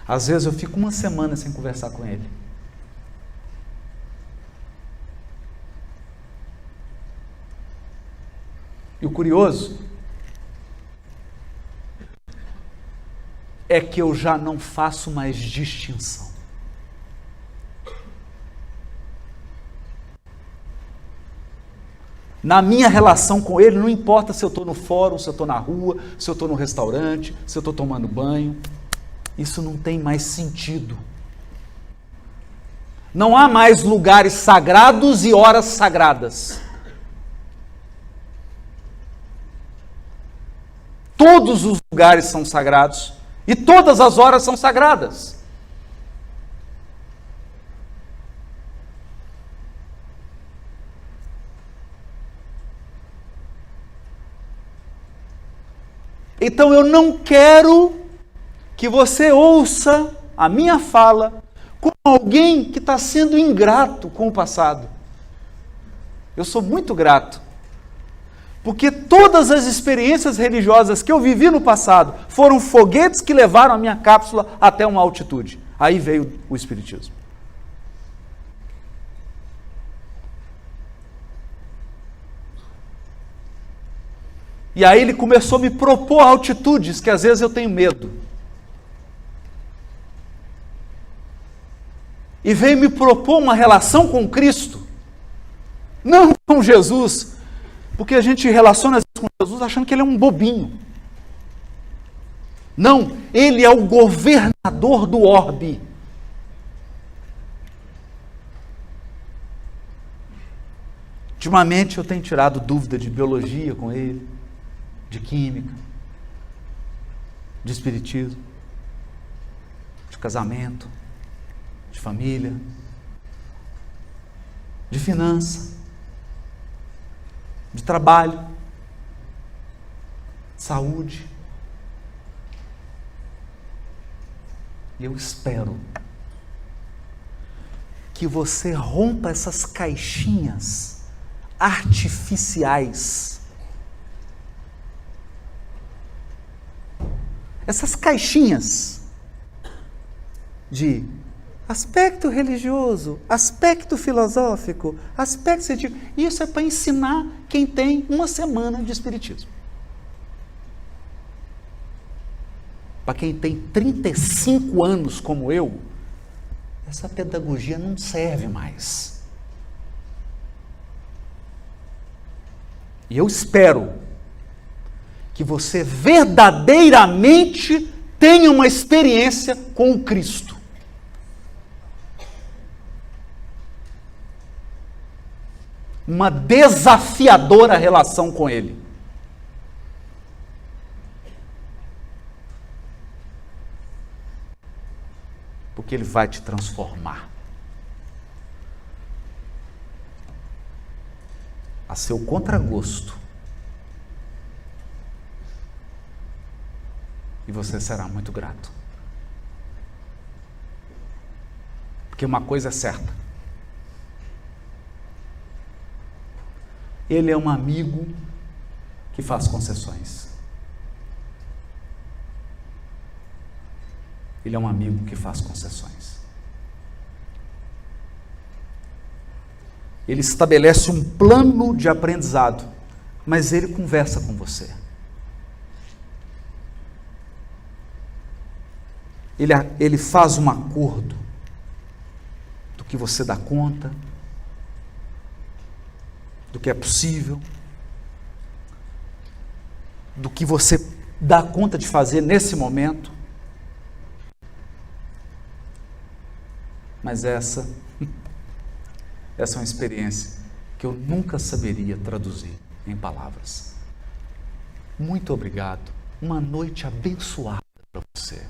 Às vezes eu fico uma semana sem conversar com ele. E o curioso é que eu já não faço mais distinção. Na minha relação com ele, não importa se eu estou no fórum, se eu estou na rua, se eu estou no restaurante, se eu estou tomando banho. Isso não tem mais sentido. Não há mais lugares sagrados e horas sagradas. Todos os lugares são sagrados e todas as horas são sagradas. Então eu não quero que você ouça a minha fala como alguém que está sendo ingrato com o passado. Eu sou muito grato, porque todas as experiências religiosas que eu vivi no passado foram foguetes que levaram a minha cápsula até uma altitude. Aí veio o Espiritismo. E aí ele começou a me propor altitudes que às vezes eu tenho medo. E veio me propor uma relação com Cristo, não com Jesus, porque a gente relaciona com Jesus achando que ele é um bobinho. Não, ele é o governador do orbe. Ultimamente eu tenho tirado dúvida de biologia com ele, de química, de espiritismo, de casamento, de família, de finança, de trabalho, de saúde. E eu espero que você rompa essas caixinhas artificiais essas caixinhas de aspecto religioso, aspecto filosófico, aspecto científico, isso é para ensinar quem tem uma semana de espiritismo. Para quem tem 35 anos como eu, essa pedagogia não serve mais. E eu espero que você verdadeiramente tenha uma experiência com o Cristo. Uma desafiadora relação com Ele. Porque Ele vai te transformar. A seu contragosto. E você será muito grato. Porque uma coisa é certa. Ele é um amigo que faz concessões. Ele é um amigo que faz concessões. Ele estabelece um plano de aprendizado, mas ele conversa com você. Ele faz um acordo do que você dá conta, do que é possível, do que você dá conta de fazer nesse momento. Mas essa é uma experiência que eu nunca saberia traduzir em palavras. Muito obrigado. Uma noite abençoada para você.